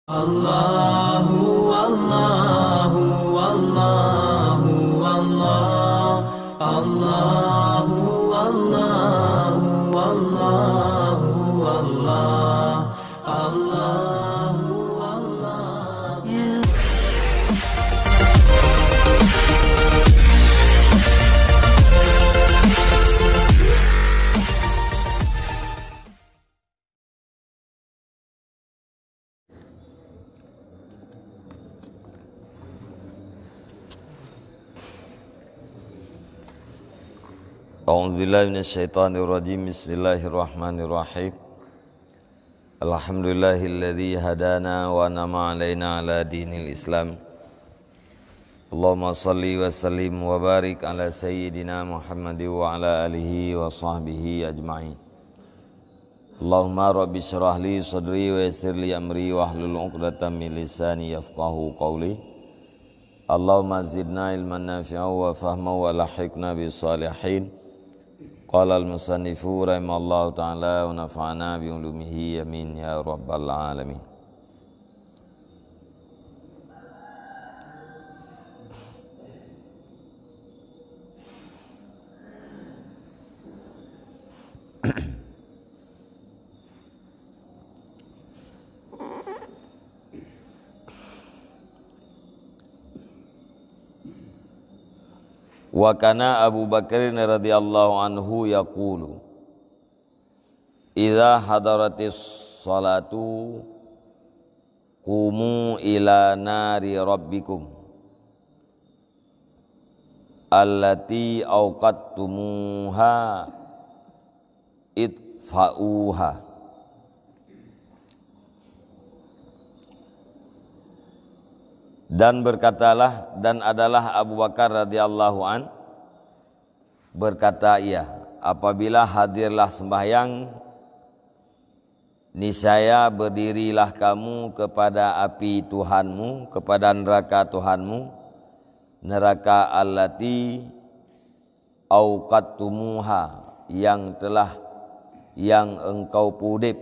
Allahu Allahu Allahu Allah Allahu Allahu Allahu Allah Allahu Allah A'udzubillahi minasyaitonirrajim. Bismillahirrahmanirrahim. Alhamdulillahilladzi hadana wa an'ama 'alaina 'ala dinil Islam. Allahumma shalli wa sallim wa barik ala sayyidina Muhammad wa ala alihi wa sahbihi ajma'in. Allahumma rabbi shrah li sadri wa yassir li amri wa hlul 'uqdatam min lisani yafqahu qawli. Allahumma zidna ilman nafi'a wa fahma wa lahiqna bis salihin. Qala al-musannifu rahimallahu ta'ala wa nafa'ana bi ulumihi amin ya rabbal alamin. Wa kana Abu Bakar radhiyallahu anhu yaqulu idza hadaratis salatu qumu ila nari rabbikum allati awqattumuha idfa'uha. Dan berkatalah, dan adalah Abu Bakar radhiyallahu an berkata ia, apabila hadirlah sembahyang, niscaya berdirilah kamu kepada api Tuhanmu, kepada neraka Tuhanmu, neraka allati auqattumuha, yang engkau pudip.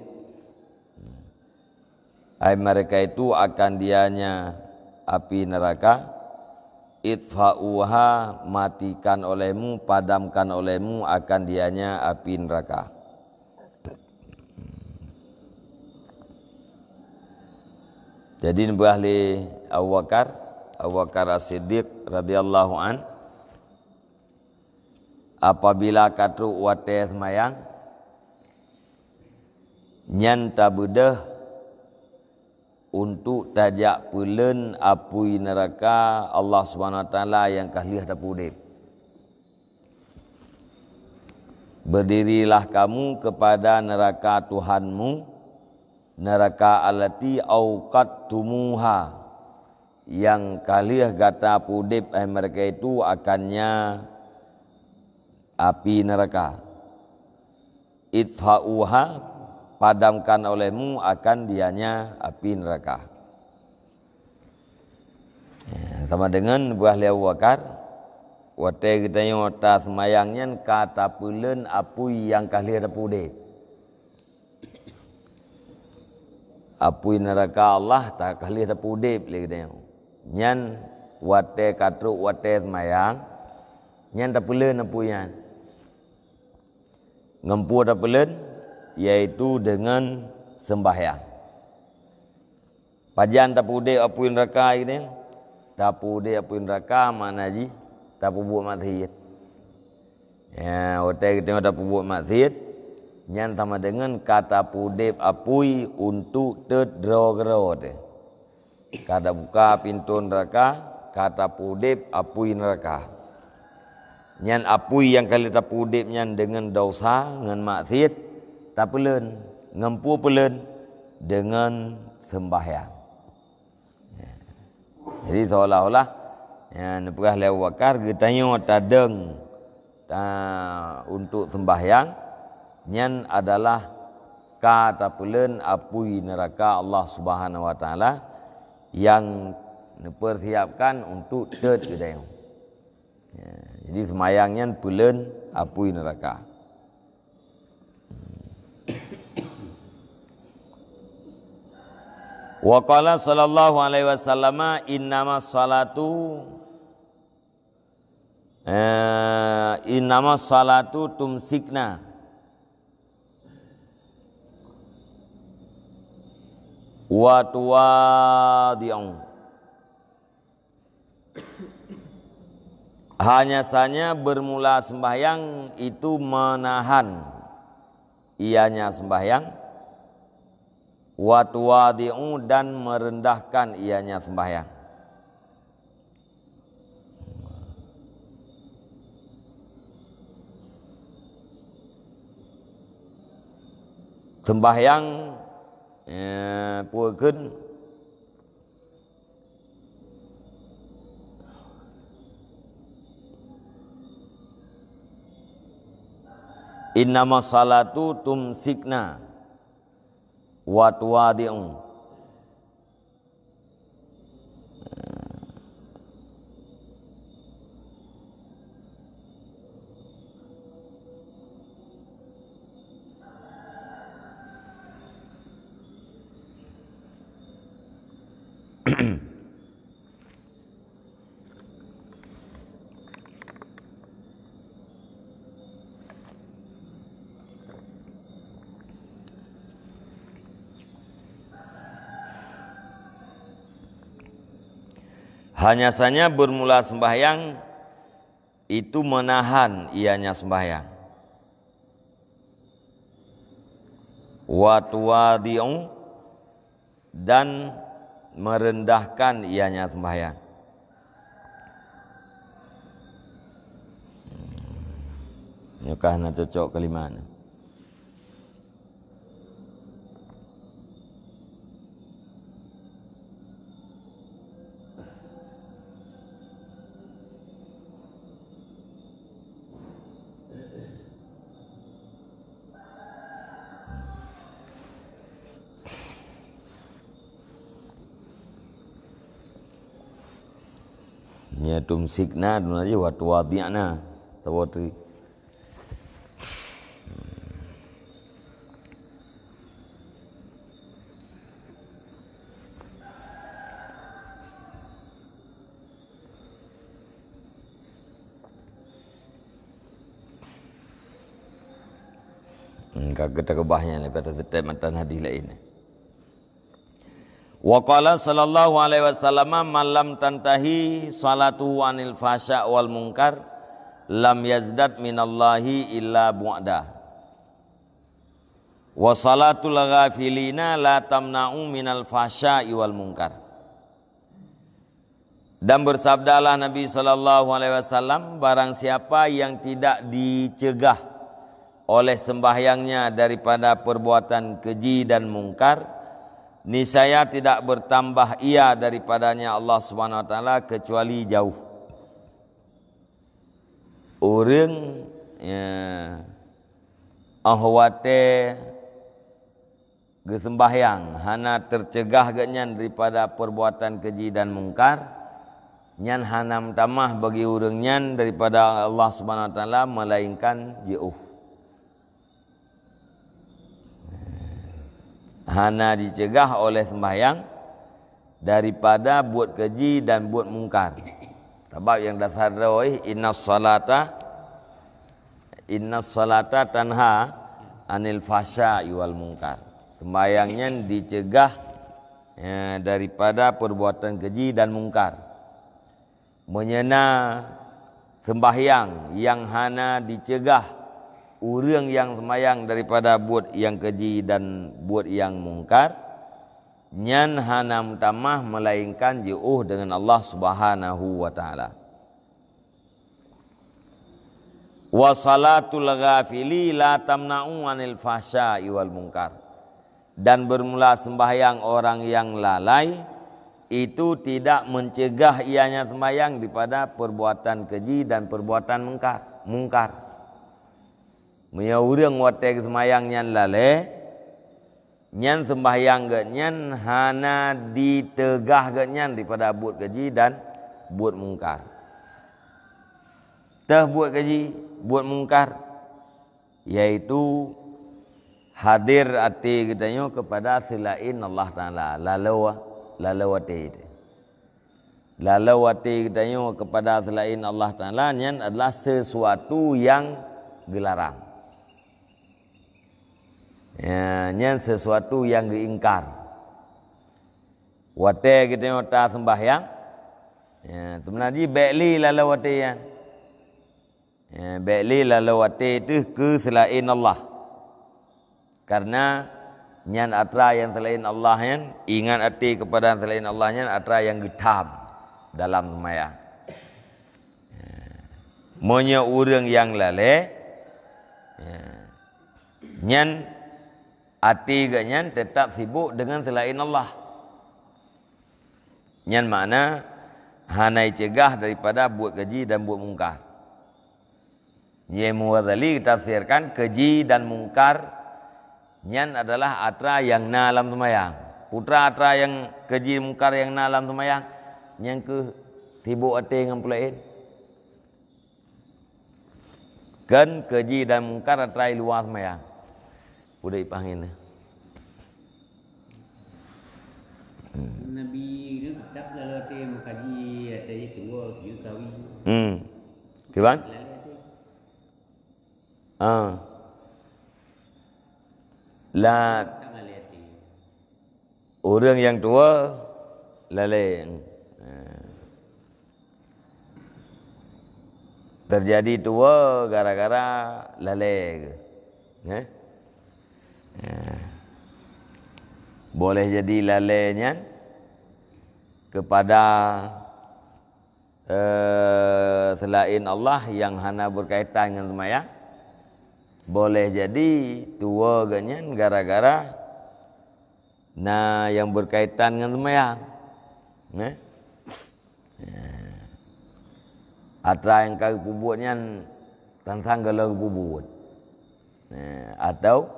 Mereka itu akan dianya api neraka, idfa'uha, matikan olehmu, padamkan olehmu akan dianya api neraka. Jadi ahli Abu Bakar As-Siddiq radhiyallahu an, apabila katu wate semayang nyan tabudah untuk tajak pulen apui neraka Allah Subhanahu wa taala yang kahlih dapudip. Berdirilah kamu kepada neraka Tuhanmu, neraka allati auqattumuha, yang kahlih gata pudip mereka itu akannya api neraka. Idfa'uha, padamkan olehmu akan dianya api neraka. Sama dengan buah Abu Bakar, wate kita yang wata semayangnya kata pulen apui yang kahli dapudip. Apui neraka Allah tak kahli dapudip lagi kita yang. Nyan wate katruk wate semayang, nyan tak pulen apuyan. Ngempu tak pulen, yaitu dengan sembahyang. Pajan tapude apuin neraka ini, tapude apuin neraka mana ji? Tapu buat maksiat. Ya, hotel kita tapu buat maksiat, nyan sama dengan kata pudep apui untuk terdro-gero te. Kata buka pintu neraka, kata pudep apui neraka. Nyan apui yang kali tapudep nyan dengan dosa, dengan maksiat, tak pulen, ngempu pulen dengan sembahyang. Jadi seolah-olah yang perah Abu Bakar getanya tadeng untuk sembahyang nyan adalah kata pulen apui neraka Allah Subhanahu wa taala yang dipersiapkan untuk getanya. Jadi sembahyangnya pulen apui neraka. Wa qala sallallahu alaihi wasallam innamas salatu tumsikna wa tuwadi'u. Hanya saja bermula sembahyang itu menahan ianya sembahyang, wa tuwadi'u dan merendahkan ianya sembahyang. Sembahyang puakeun innamas salatu tumsikna wa tuwadi'u. Hanya saja bermula sembahyang itu menahan ianya sembahyang. Wa tuwadi'u dan merendahkan ianya sembahyang. Nyukah na cocok kelima. Nya tumsikna dun aja wa tuwadi'na tawatri. Kaget kebahnya pada tetap matan hadis lain. Wa qala sallallahu alaihi wasallam man lam tantahi salatu anil fasya wal munkar lam yazdad minallahi illa bu'da. Wa salatul ghafilina la tamna'u minal fasya wal munkar. Dan bersabdalah Nabi sallallahu alaihi wasallam, barang siapa yang tidak dicegah oleh sembahyangnya daripada perbuatan keji dan mungkar, niscaya tidak bertambah ia daripadanya Allah Subhanahu wa taala kecuali jauh. Orang ahwate gesembahyang hana tercegah genyan daripada perbuatan keji dan mungkar, nyan hanam tamah bagi orang nyan daripada Allah Subhanahu wa taala melainkan jauh. Hana dicegah oleh sembahyang daripada buat keji dan buat mungkar. Sebab yang dasar oi innas salata tanha anil fasya wal munkar. Sembahyangnya dicegah daripada perbuatan keji dan mungkar. Menyena sembahyang yang hana dicegah orang yang sembahyang daripada buat yang keji dan buat yang mungkar, nyan hanam tamah melainkan jauh dengan Allah Subhanahu wa taala. Wa salatul ghafili la tamna'u anil fasya wal munkar. Dan bermula sembahyang orang yang lalai itu tidak mencegah ianya sembahyang daripada perbuatan keji dan perbuatan mungkar. Maya urang wate sembahyang nyan lalai, nyan sembahyang ge nyan hana ditegah ge nyan daripada buat keji dan buat mungkar. Tah buat keji, buat mungkar, yaitu hadir hati kita nyo kepada selain Allah Taala, lalu hati kita nyo kepada selain Allah Taala nyan adalah sesuatu yang dilarang. Ya, nyan sesuatu yang diingkar. Wate kita nyo ta sembahyang, ya, sebenarnya beli lalu hati ya. Ya, beli lalu hati itu ke selain Allah. Karena nyan atra yang selain Allah nyan, ingat hati kepada selain Allah nyan atra yang getam dalam sembahyang. Monya urang yang lale, nyan hati nyan tetap sibuk dengan selain Allah. Nyan makna hanai cegah daripada buat keji dan buat mungkar. Imam Ghazali tafsirkan keji dan mungkar nyan adalah atra yang na dalam sembahyang. Putra atra yang keji mungkar yang na dalam sembahyang, nyan ke tibuk hati dengan pulain. Kan keji dan mungkar atra luar sembahyang. Udah ipanggil. Nabi itu tetap lalu hati mengkaji hati itu kawi. Kiban? Lah orang yang tua lalai terjadi tua gara-gara lalai. Boleh jadi lalainya kepada selain Allah yang hanya berkaitan dengan sembahyang. Boleh jadi tua ganyan gara-gara yang berkaitan dengan sembahyang. Atra yang kau pubutnya tantang kalau pubut. Atau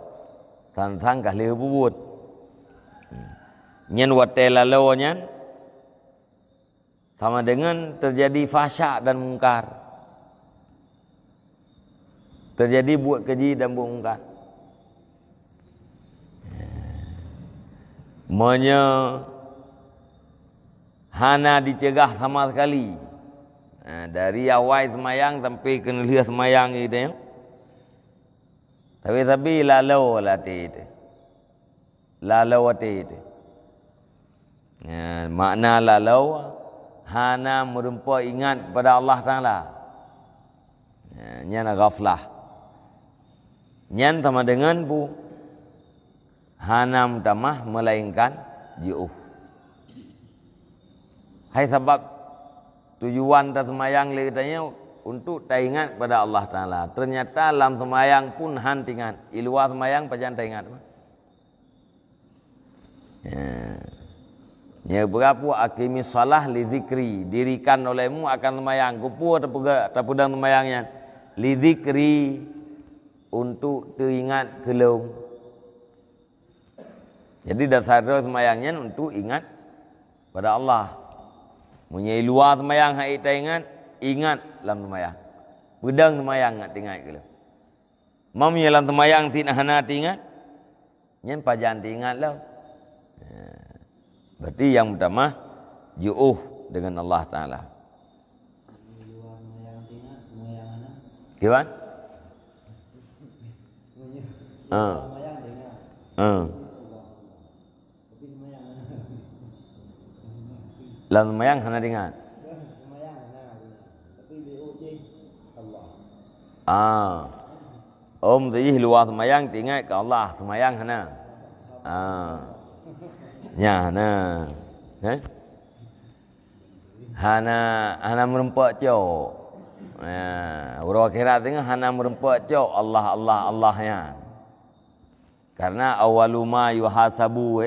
tantang kali pubut. Nyen watela lawannya sama dengan terjadi fasyak dan mungkar. Terjadi buat keji dan buat mungkar. Monya hana dicegah sama sekali. Dari awal semayang sampai ke lihat semayang itu. Tapi lalu latih itu. Lalu latih itu. Makna lalu hana merempa ingat pada Allah Ta'ala. Nyana ghaflah. Nyan sama dengan bu hanam tamah melainkan ji'uf. Hai sebab tujuan tak semayang katanya untuk tak ingat pada Allah Ta'ala. Ternyata dalam semayang pun hantingan. Iluah semayang pajan tak ingat. Ya berapa akimi salah li zikri. Dirikan olehmu akan semayang. Kupu tak pedang semayangnya. Li zikri. Untuk teringat kelum. Jadi dasar semayangnya untuk ingat pada Allah. Punya luar semayang hai tak ingat dalam semayang. Pedang semayang ingat kelum. Mam dalam semayang sina hana ingat. Nyen pajan ingat lah. Berarti yang pertama ju'uh dengan Allah Ta'ala. Gimana? Dalam semayang hana ingat. Om tadi luar semayang ingat ke Allah, semayang hana. Ya hana. Hana merempak cok. Orang akhirat tengah hana merempak cok Allahnya. Karena awaluma yuhasabu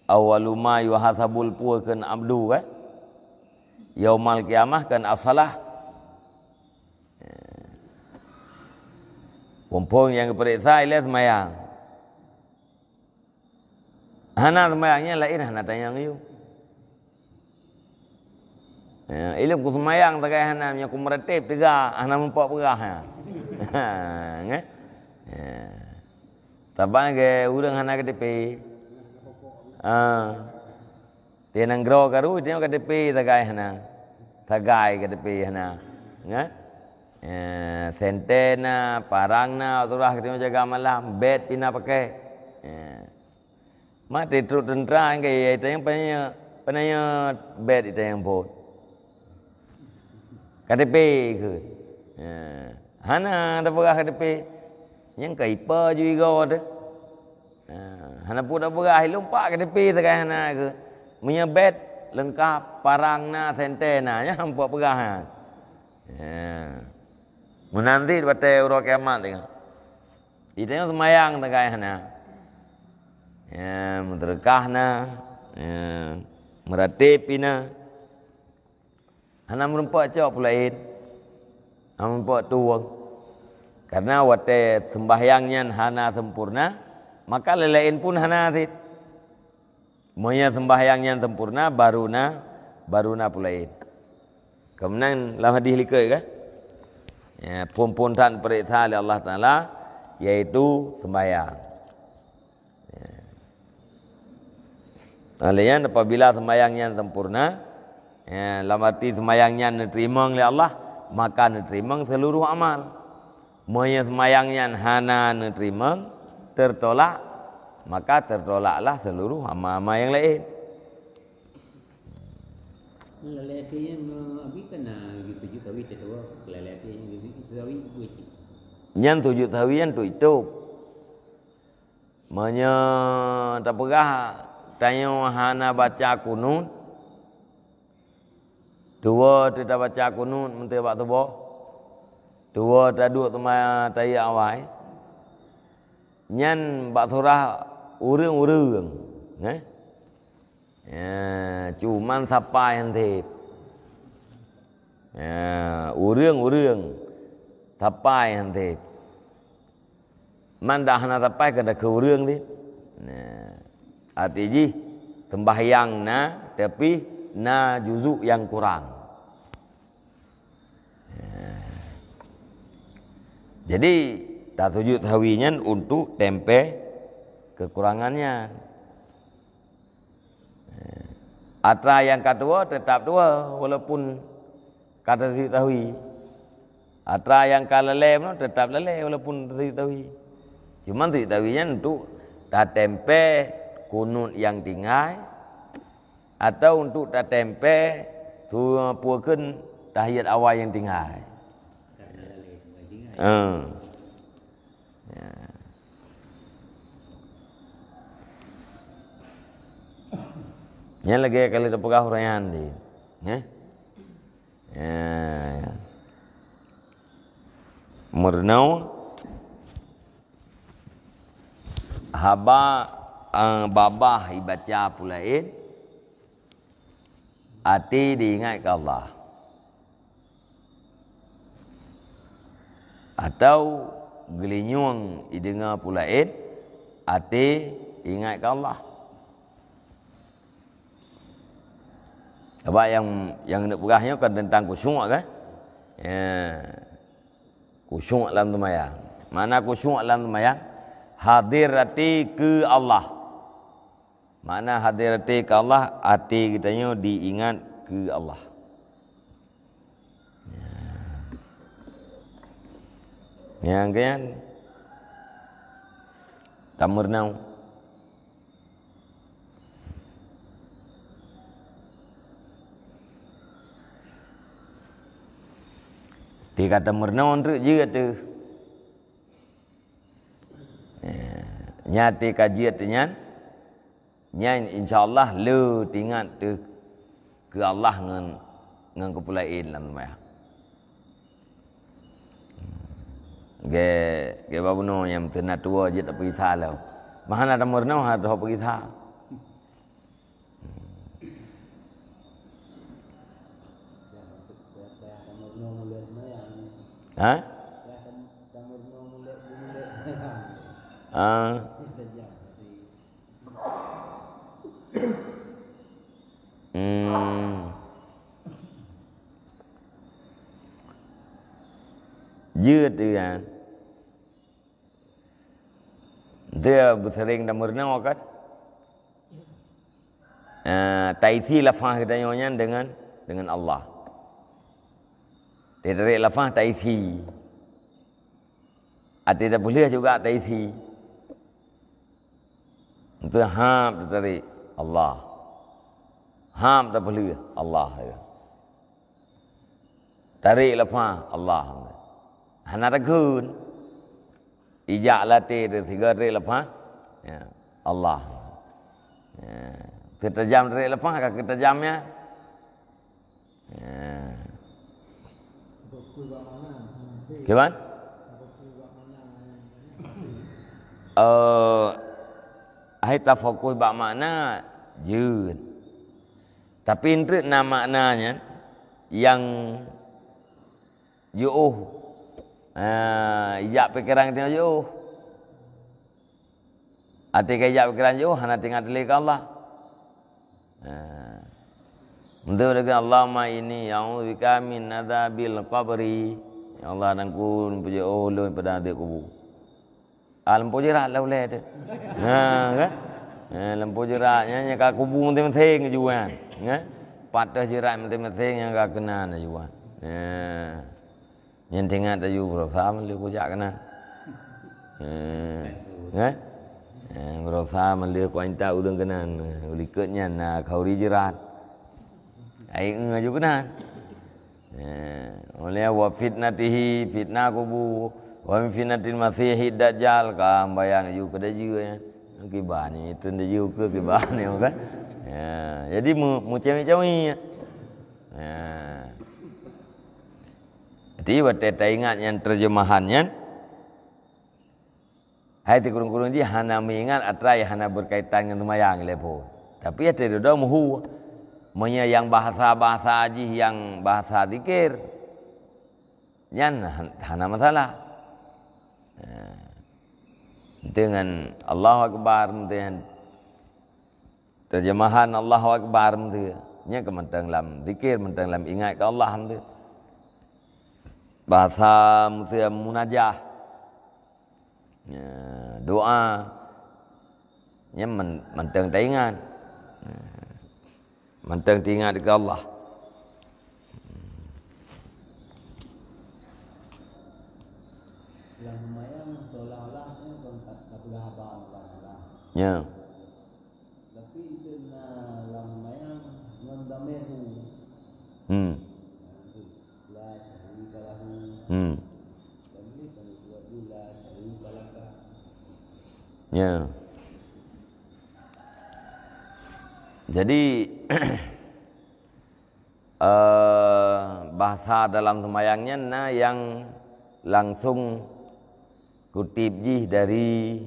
awaluma yuhasabul pu kan abdu yaumal kiamah kan asalah. Pompong yang diperiksa ialah semayang. Hana semayangnya lain hana tanya you. Ilim ku semayang tak kaya hana punya ku meretip tiga hana mempak perah. Taban ke urang hana KTP. Dia nang gro karu dia KTP tagai hana. Tagai KTP hana. Ngat? Sentena, parangna, aturah kita jaga malam, bed pina pakai. Mati terus tentera ke itu yang penanya bed itu yang pun. KTP ke. Hana ada berah KTP. Yang kaipa juga ada. Hana pun ada berah lompat KTP takai hana ke. Punya bed lengkap, parangna, sentena, nya hampa berah. Menanti batai uro kiamat tengok. Itu yang semayang takai hana. Menterkahna, meratipina. Hana merempat cok pulain. Hana merempat tuang. Karena wate sembahyangnya hana sempurna, maka lelain pun hana atit. Moya sembahyangnya sempurna, baruna pulain. Kemudian dalam hadis likai kan? Pumpuntan periksa oleh Allah Ta'ala, yaitu sembahyang. Alian apabila sembahyangnya sempurna, dalam arti sembahyangnya diterima oleh Allah, maka diterima seluruh amal. Moya sembahyangnya hana diterima, tertolak, maka tertolaklah seluruh amal-amal yang lain. Lelaki yang abi kena gitu juga tahu itu lelaki yang gitu tahu itu. Yang tujuh tawian tu itu. Manya tak pegah tanya hana baca kunut. Dua tidak baca kunut menteri bak tubuh. Dua tak duduk tempat tayi awal. Nyan bak surah urang-urang. Cuman siapa yang tip. Urang-urang. Siapa yang tip. Man dah hana siapa kena ke urang ni. Arti ji sembahyang na tapi na juzuk yang kurang. Jadi tak tujuh tawinya untuk tempe kekurangannya. Atra yang kedua tetap dua walaupun kata diketahui. Atra yang kalele tetap lele walaupun diketahui. Cuma diketahuinya untuk tak tempe kunut yang tinggal atau untuk tak tempe tu puakan tahiyat awal yang tinggal. Yang lagi kali ada pegah huraian di. Mernau haba babah ibaca pulain hati diingat ke Allah. Atau gelinyung idengar pulain hati ingat ke Allah. Sebab yang nak perahnya kan tentang khusyuk kan? Khusyuk dalam sembahyang. Mana khusyuk dalam sembahyang? Hadir hati ke Allah. Mana hadir hati ke Allah? Hati kitanya diingat ke Allah. Yang kan? Tamurnau. Dia kata mernawan tu je kata. Nyati kajian tu nyan insya-Allah lu tingat tu ke Allah ngan kepulain dalam sembahyang. Ge babuno yang tenat tua je tak pergi salau. Mahana ada mernawan ada pergi sa. Dưa tu Dia bersering dan berenang kan. Taisi lafaz katanya dengan Allah. Dia tarik lafaz taisi. Tidak boleh juga taisi. Itu ham tarik Allah. Ham tak boleh Allah. Tarik lafaz Allah. Hana ragun. Ijak latih tu tiga tarik lafaz ya, Allah. Kita jam tarik lafaz ke kita jamnya. Gimana? Hai tafakuh bak makna jeun. Tapi intrik nama maknanya yang jauh. Ijak pikiran kita jauh. Hati ijak pikiran jauh hana tinggal telik Allah. Untuk dengan Allahumma ini ya'udzubika min adzabil qabri. Ya Allah nangku puji ulun pada adab kubur. Lampu jerat lah boleh tu. Kan? Lampu jeratnya yang kat kubur mesti-mesti jual. Kan? Patah jerat mesti-mesti yang kat kena nak jual. Yang tengah tayu berusaha meli kujak kena. Kan? Berusaha meli kuanta udang kena. Ulikatnya nak kau jerat. Ai ngaju kena. Oleh wa fitnatihi fitnah kubur. Wa min fitnatil masiihid dajjal kam bayang ju ke daju ya. Kibah ni itu daju ke kibah ni kan. Jadi mu cewek-cewek. Jadi kita ingat yang terjemahannya. Hai ti kurung-kurung ji hana mengingat atrai hana berkaitan dengan semayang lepo. Tapi ada dah muhu. Monya yang bahasa-bahasa haji yang bahasa zikir. Yan hana masalah. Dengan Allahu Akbar dengan terjemahan Allahu Akbar nya kementang lam zikir mentang lam ingat ke Allah tu. Bahasa munajah. Doa nya mentang ingat. Mentang ingat ke Allah. Yang lumayan seolah-olah kontak keberhabaan Allah. Ya. Tapi itu yang lumayan ngandamehu. La syarika lahu. Kami buat la syarika laka. Ya. Jadi bahasa dalam sembahyangnya yang langsung kutip jih dari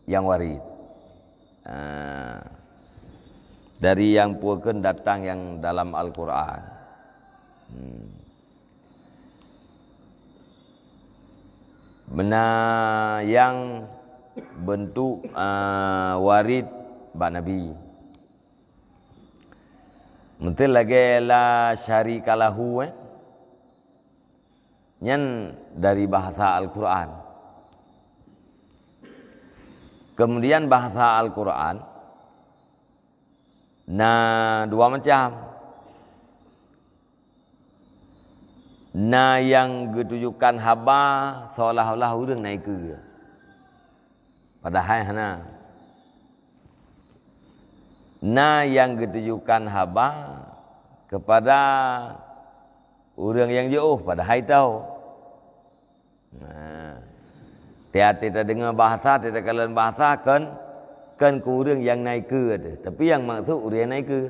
yang warid. Dari yang puakan datang yang dalam Al-Quran. Benar yang bentuk warid bak Nabi. Mungkin lagi la syarika lahu nyan dari bahasa Al-Quran. Kemudian bahasa Al-Quran dua macam. Yang ditujukan haba seolah-olah urang naik ke. Padahal hana. Yang ditujukan haba kepada orang yang jauh padahal tahu. Tiada kita dengar bahasa, tiada kalian bahasa kan ke orang yang naik ke ada. Tapi yang maksud orang yang naik ke.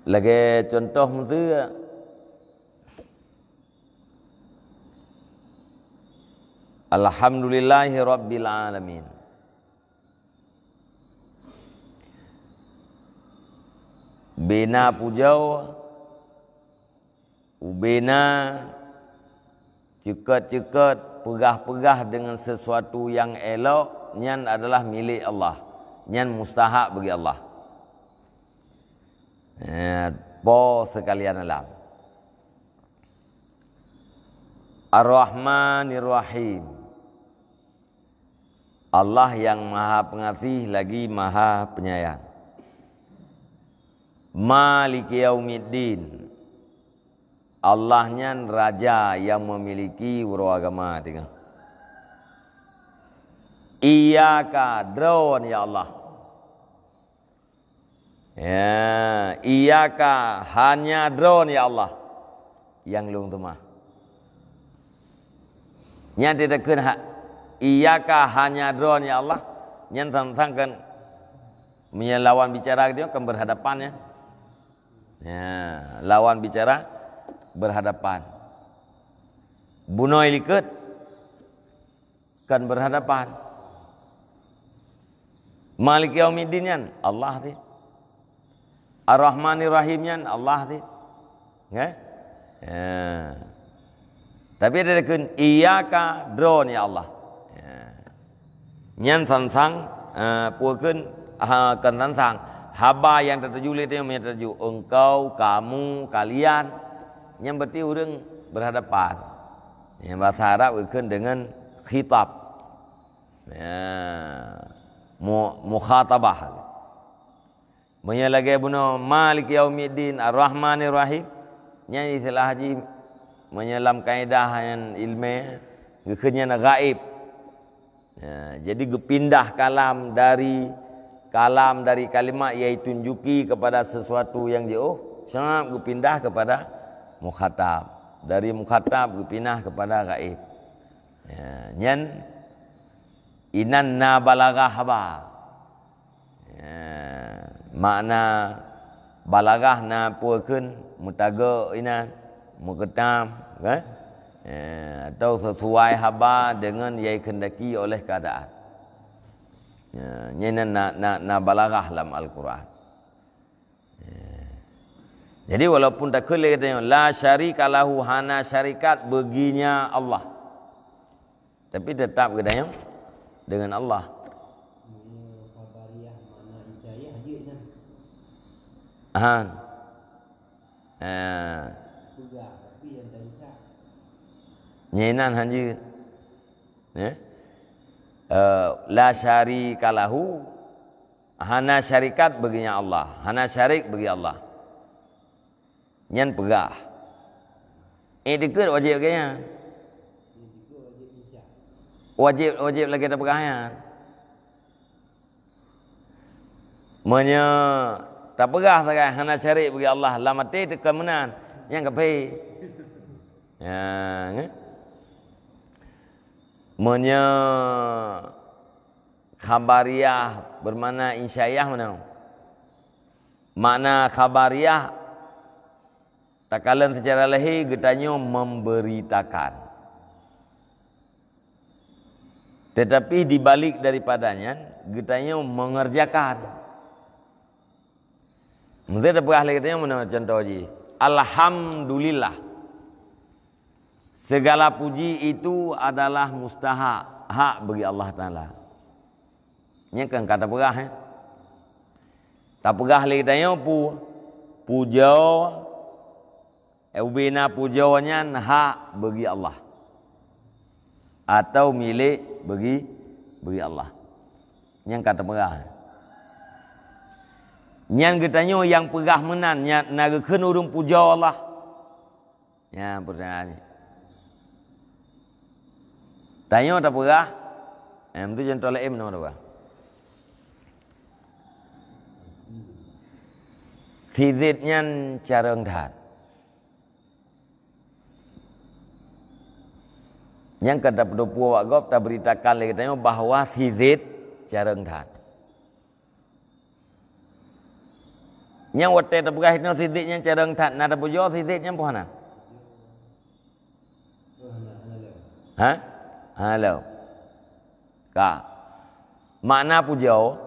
Lagi contoh mesti Alhamdulillahi Rabbil Alamin. Bina pujau ubena cekat-cekat pegah-pegah dengan sesuatu yang elok nyan adalah milik Allah. Nyan mustahak bagi Allah. Po sekalian alam. Ar-Rahmanir Rahim. Allah yang Maha Pengasih lagi Maha Penyayang. Maliki Yaumiddin. Allahnya raja yang memiliki agama. Tengok. Iyyaka drone ya Allah. Ya, iyyaka hanya drone ya Allah. Yang lung tu mah. Nya tidak kena iyyaka hanya drone ya Allah. Nya tentang lawan bicara dia kan berhadapannya. Ya, lawan bicara berhadapan. Bunoi likut kan berhadapan. Maliki Yaumiddin Allah ti. Ar-Rahmanir Rahim Allah ti. Ya. Ya. Tapi ada kun iyyaka drone ya Allah. Ya. Nyan sansang puakeun kan sansang haba yang tertuju itu yang tertuju engkau, kamu, kalian. Yang berarti orang berhadapan. Yang bahasa Arab berkaitan dengan khitab. Ya. Mukhatabah. Banyak lagi bunuh Malik Yaumiddin Ar-Rahmanir Rahim. Yang istilah haji menyelam kaedah yang ilmiah. Gekenya gaib. Ya. Jadi pindah kalam dari kalimat yang tunjuki kepada sesuatu yang jauh. Sangat pindah kepada mukhatab. Dari mukhatab berpindah kepada gaib. Ya, nyan inanna balagah haba. Ya, makna balagah na puakeun mutaga ina muketam kan? Ya, atau sesuai haba dengan yang kendaki oleh keadaan. Ya, nyan na balagah dalam Al-Quran. Jadi walaupun tak kele katanya la syarika lahu hana syarikat baginya Allah. Tapi tetap katanya dengan Allah. Han. Nyenan hanji. Ya. La syarika lahu hana syarikat baginya Allah. Hana syarik bagi Allah. Nyan pegah. Dikut wajib kayaknya. Wajib lagi ada pegahnya. Menya tak pegah sangat hana syarik bagi Allah. Lama mati tekan menan. Yang kepi. Ya, ne? Menya khabariyah bermakna insya'iyah mana? Makna khabariyah takalan secara lahir getanya memberitakan. Tetapi dibalik daripadanya getanya mengerjakan. Mungkin ada pegah lagi katanya mana contoh je. Alhamdulillah. Segala puji itu adalah mustahak hak bagi Allah Ta'ala. Ini kan kata pegah. Tak pegah lagi katanya puja. Ubina pujanya hak bagi Allah atau milik bagi Allah. Yang kata pegah. Yang katanya yang pegah menan naga kenurung puja Allah. Ya pertanyaannya. Tanya tak pegah. Itu contoh lain nama apa? Tiditnya carang dhat. Yang kata pedopo wak gop tak beritakan lagi katanya bahawa sidit carang dhat. Yang wate tak pegah itu siditnya carang dhat. Nada pujo siditnya puhana. Ha? Halo. Ka. Makna pujo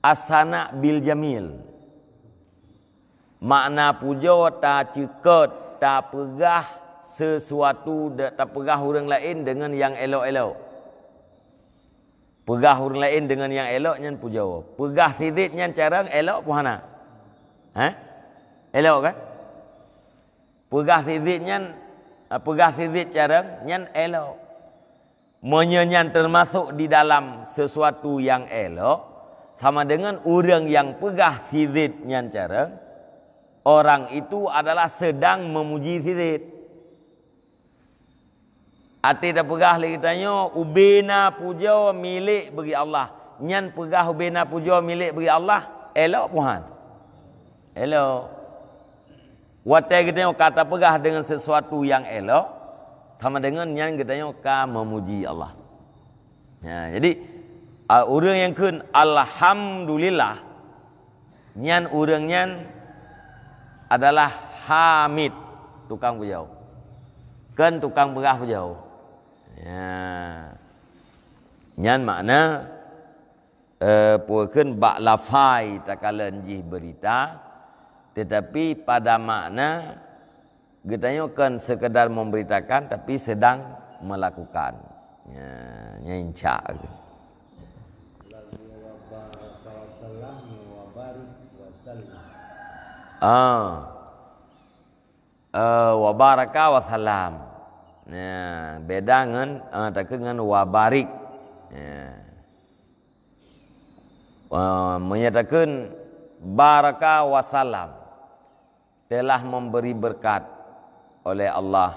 asana bil jamil. Makna pujo ta cekot ta pegah sesuatu tak pegah orang lain dengan yang elok-elok. Pegah orang lain dengan yang elok nyan puja. Pegah sidit nyan carang elok puhana. Ha? Elok kan? Pegah sidit nyan pegah sizit cara nyan elok. Menyenyan termasuk di dalam sesuatu yang elok sama dengan orang yang pegah sizit nyan cara, orang itu adalah sedang memuji sizit. Ati dah pegah lagi tanya ubena puja milik bagi Allah. Nyan pegah ubena puja milik bagi Allah, elok puhan. Elok. Watai kita kata pegah dengan sesuatu yang elok sama dengan nyan kita ka memuji Allah. Ya, jadi orang yang kun alhamdulillah nyan orang nyan adalah hamid, tukang puja. Kan tukang pegah puja. Ya. Nyan makna puakeun bak lafai takala njih berita, tetapi pada makna getanya kan sekedar memberitakan tapi sedang melakukan. Ya, nyenca. Wa baraka wa salam. Ya, beda dengan dengan wa barik. Ya. Menyatakan baraka wa salam, telah memberi berkat oleh Allah,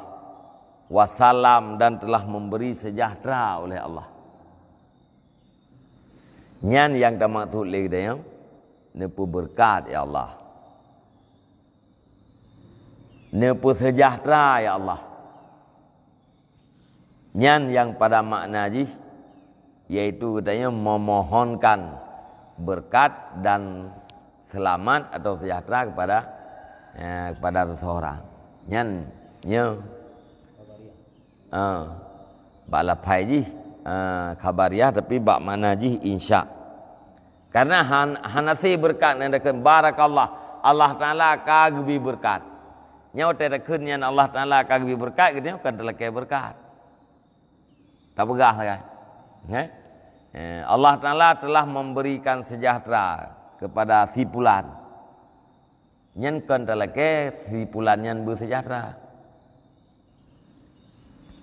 wasalam, dan telah memberi sejahtera oleh Allah. Nyan yang tak maksud lagi dia, nepu berkat ya Allah, nepu sejahtera ya Allah. Nyan yang pada makna jih, yaitu katanya memohonkan berkat dan selamat atau sejahtera kepada seseorang. Nyan nya bak lapai jih khabariah, tapi bak mana jih insya. Karena hanasi berkat nandakan barakallah, Allah Taala kagbi berkat. Nya tadakeun nyan Allah Taala kagbi berkat gitu kan terlekai berkat. Tak pegah kan? Allah Ta'ala telah memberikan sejahtera kepada si pulan. Nyan kan terlake si pulan nyan bersejahtera.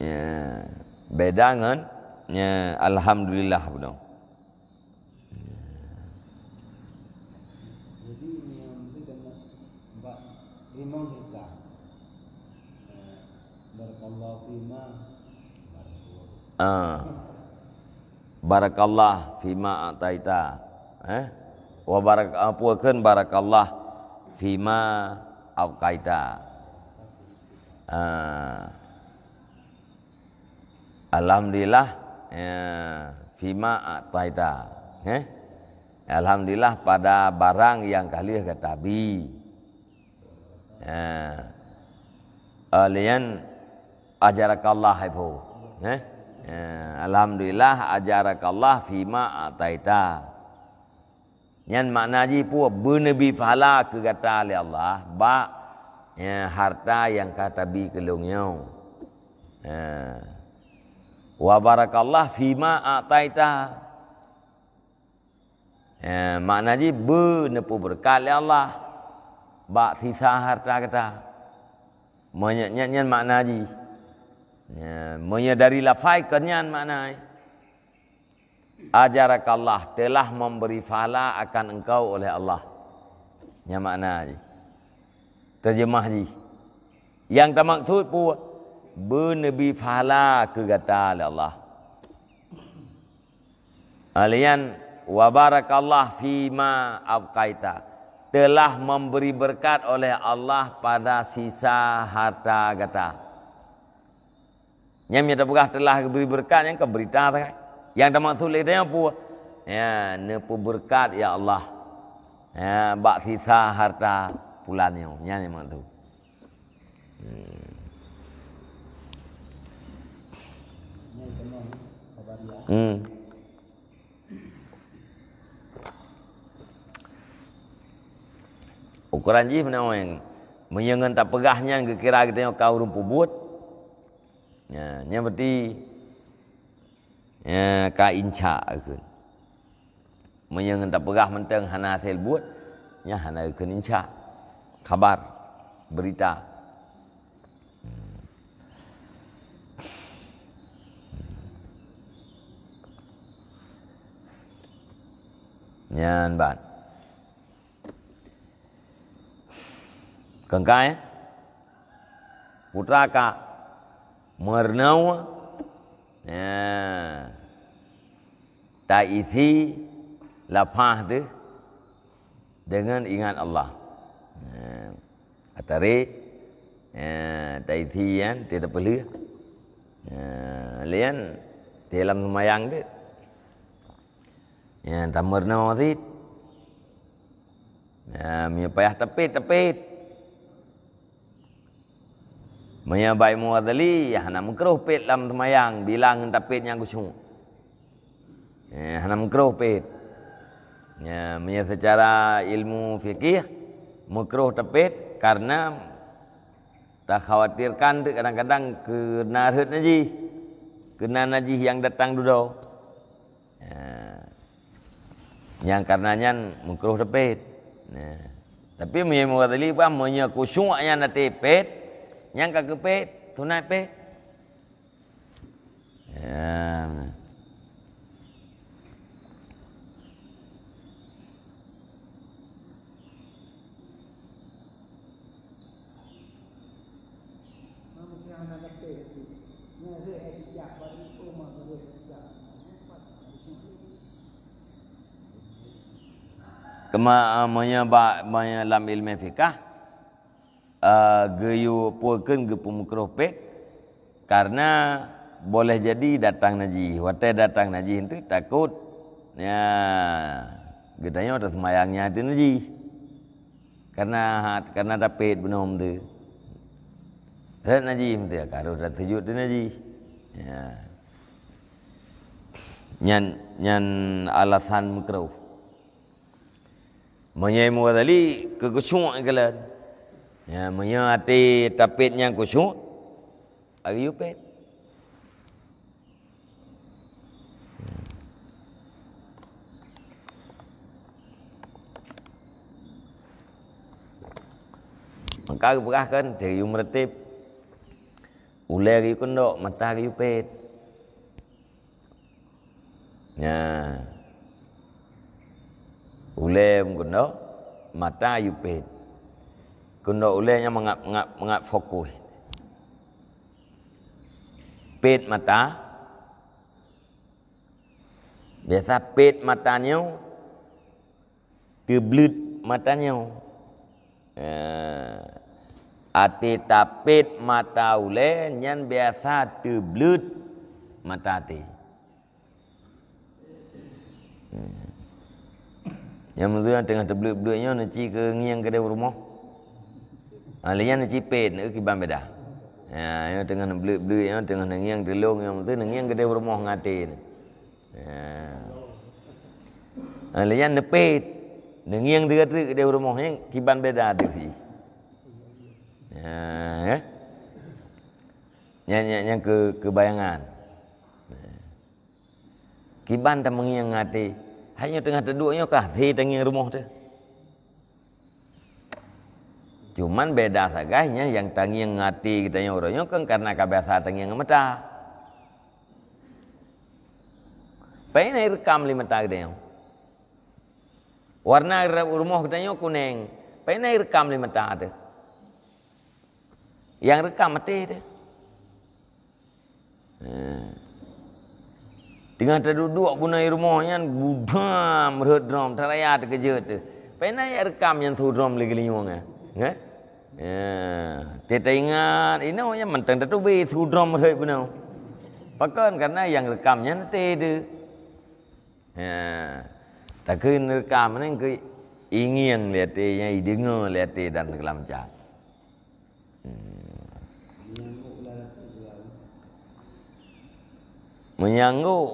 Ya, beda dengan ya, alhamdulillah benar. Jadi yang itu dengan mbak rimau juga. Barakallahu fima. Barakallah fima ataita, wa puakeun barakallah fima auqaita. Alhamdulillah fima ataita, alhamdulillah pada barang yang kalian katabi. Alian ajarakallah ibu, alhamdulillah ajarakallah fima ataita. Nyan makna ji pu benebi pahala ke kata oleh Allah ba harta yang kata bi kelungnya. Wa barakallah fima ataita. Makna ji benepu berkat oleh Allah ba sisa harta kata. Nyan makna ji. Menyadari lafai kenyan maknai ajarakallah, telah memberi pahala akan engkau oleh Allah. Nya makna je terjemah je yang tak maksud pu benebi pahala ke kata oleh Allah. Alian wa barakallah fima abqaita, telah memberi berkat oleh Allah pada sisa harta kata. Yang minta pegah telah beri berkat yang keberita kan. Yang tak maksud dia apa? Ya, nepu berkat ya Allah. Ya, bak sisa harta pulannya. Yang maksud. Ukuran ji mana orang menyengan tak pegahnya kira kita kau rumpu buat. Ya, nya berarti ya ka inca keun. Menyengan tak pegah menteng hana hasil buat, nya hana keun inca. Kabar, berita. Nyan bạn Kengkai Putraka Mernau tak isi lapah tu dengan ingat Allah. Atari tak isi kan tidak perlu. Lian dalam semayang tu. Yang tamar nawazid. Mia payah tepit. Maya baik muadali ya hana mukruh pet dalam semayang bilang tapit yang kusyuk. Hana mukruh pet. Ya, maya secara ilmu fikih mukruh tapit karena tak khawatirkan tu kadang-kadang kena hurt najis. Kena najis yang datang dulu. Yang karenanya mukruh tapit. Tapi maya muadali pun maya kusyuk yang nanti pet. Yang kagak pet, tunai pet. Kema maya lam ilmu fikah geyu puakeun ge pemukruh pet karena boleh jadi datang najis. Watai datang najis itu takut ya gedanya ada semayangnya ada najis. Karena dapet benom tu. Ada najis tu ya kalau dah tujuh tu najis. Ya. Nyan alasan mukruh. Menyai muadali kekusyuk galan. Ya, maya hati tapitnya kusyuk, hari upet. Maka berahkan dari meretip, ulai hari kondok, mata hari upet. Ya, ulai kondok, mata hari upet. Kondok ulainya mengap fokus. Pet mata. Biasa pet matanya terbelut matanya. Ati tapit mata ulai yang biasa terbelut mata ati. Yang mula tengah terbelut-belutnya nanti ke ngiang ke rumah. Alian cipet nak kiban beda. Ya, yang tengah belut-belut yang tengah nengiang delong yang tu nengiang gede rumah ngatin. Ya. Alian nepet nengiang dekat gede rumahnya kiban beda tu sih. Ya. Yang kebayangan. Kiban tak mengiang ngati. Hanya tengah duduknya kah si tengiang rumah tu. Cuman beda sagahnya yang tangi yang ngati kita yang orangnya kan karena kebiasaan tangi yang mata. Pengen air rekam lima tak kita yang. Warna rumah kita yang kuning. Pengen air rekam lima tak ada. Yang rekam mati ada. Tengah terduduk pun air rumahnya budam redram teraya terkejut tu. Pengen air rekam yang sudram lagi liungnya. Ya, kita ingat ini yang mentang tu be sudram mereka benar. Pakan karena yang rekamnya nanti tu. Ya, tak kena rekam ni ke ingin lihat dia, yang dengar lihat dia dan segala macam. Menyangguk,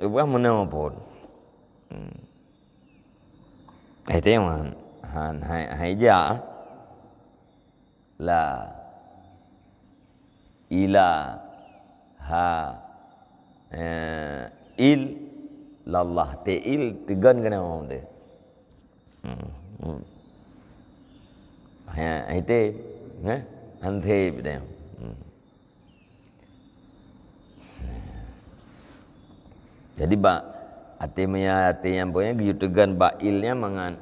bukan mana pun. Itu yang hai ja la ilaha illallah ta'il tegan kena orang tu. Itu ante bidang. Jadi artinya punya gitu bailnya mangan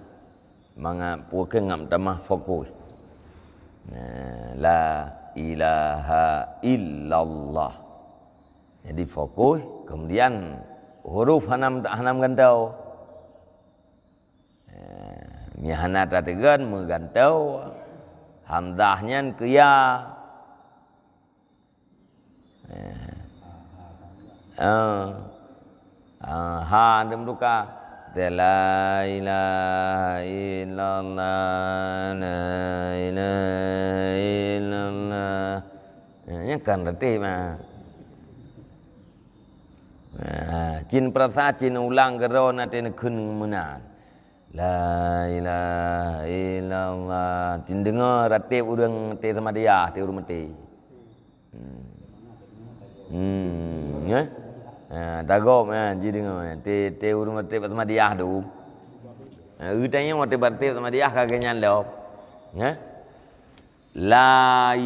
puke ngam tamah fokus. La ilaha illallah. Jadi fokus, kemudian huruf hanam gantau. Mihana tategan menggantau. Hamzahnya ke ya. Ha dem duka. La ilaha illallah, la ilaha illallah. Ini kan reti mah. Jin perasa jin ulang gero nanti nak kun menan. La ilaha illallah. Jin dengar ratib udang te sama dia, te urut mati. Ya. Dagom jin dengar te urut mati sama dia tu. Utanya mati mati sama dia kagaknya lop. Ya. La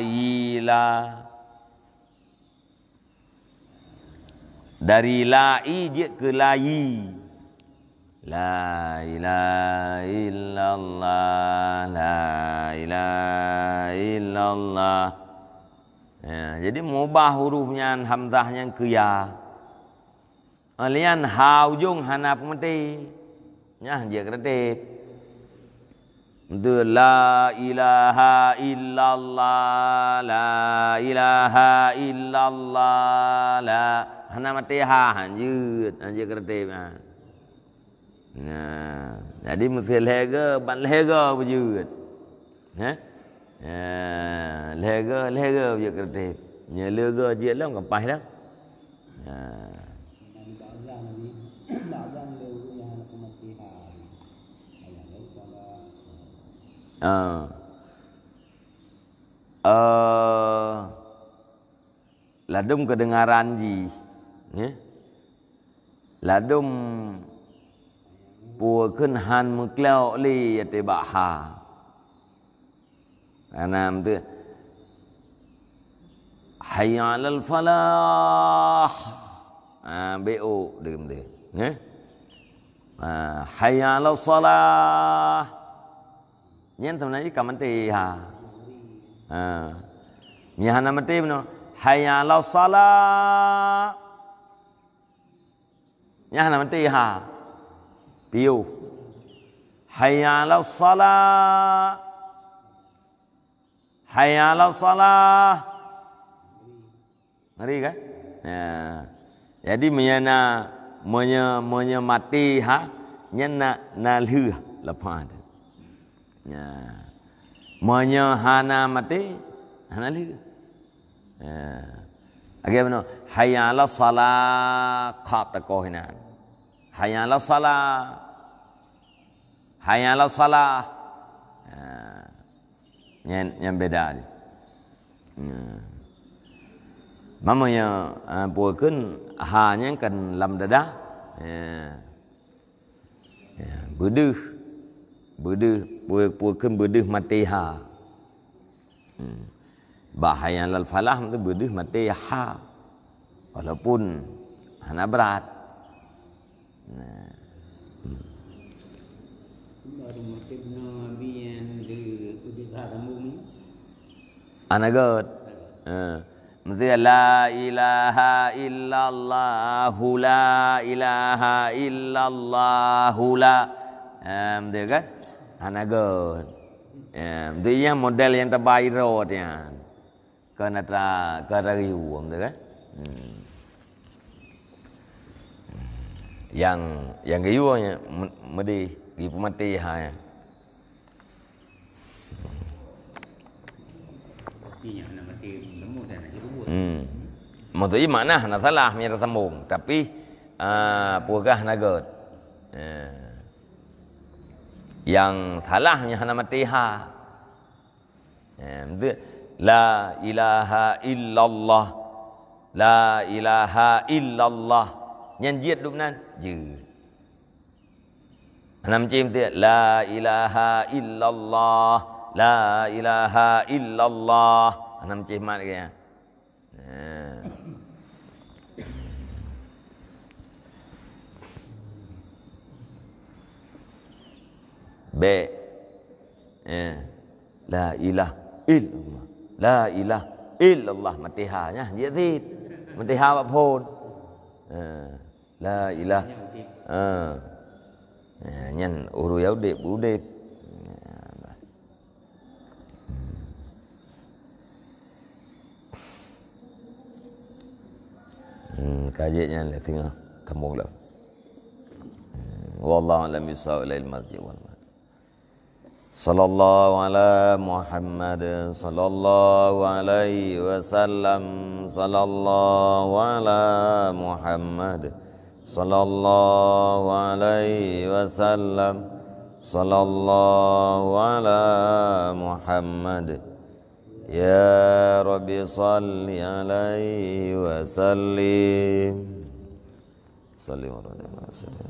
ilaha dari la'i je ke la'i. La ilaha illallah, la ilaha illallah. Jadi mubah hurufnya hamzahnya ke ya. Alian ha ujung hana pemati. Nya dia kredit. Itu la ilaha illallah, la ilaha illallah, la hana mati ha hanjut kredit. Nah, jadi mesti lega ban lega berjut. Lega berjut kredit. Nya lega je lah kapai dah. Ladum kedengaran ji. Ladum puakeun han muklau li yate baha. Karena itu hayya 'alal falah. BO deum teh. Hayya 'alal salah. Nyen teman aja kamante ha. Nyahana mati no. Hayya 'alal salah. Nyahana mati ha. Piu. Hayya 'alal salah. Hayya 'alal salah. Ngeri kan? Ya. Jadi menya mati ha nyana nalhu lepas. Ya. Menya hana mati hana lhu. Ya. Bagaimana? Hayya 'alal salah qaf takoh hinan. Hayya 'alal salah. Hayya 'alal salah. Yang beda ni. Mamanya puakeun hanya kan lam dada. Bedeuh puakeun bedeuh mati ha. Bahaya lal falah itu bedeuh mati ha. Walaupun hana berat. Anagot. Mesti la ilaha illallah, la ilaha illallah, la. Betul kan? Anagot. Itu yang model yang terbaik rotnya. Kenapa kariu, betul kan? Yang kayunya mesti di pemati ha. Maksudnya mana nak salah punya sambung, tapi puagah nagot. Yang salahnya hana mati ha. La ilaha illallah, la ilaha illallah. Yang jiat duk nan je. Hana macam tu la ilaha illallah, la ilaha illallah. Hana macam mat ke ya. Be. La ilaha illallah. La ilaha illallah matihanya jadi matiha apa pun. La ilaha. Nyan uru ya udip. Kajiannya lah tengah kampung lah. Wallahu a'lam bishawab ilal marji wal ma'ad. Sallallahu ala Muhammad sallallahu alaihi wasallam. Sallallahu ala Muhammad sallallahu alaihi wasallam. Sallallahu ala Muhammad. Ya Rabbi salli alaihi wa sallim. Salli wa sallim.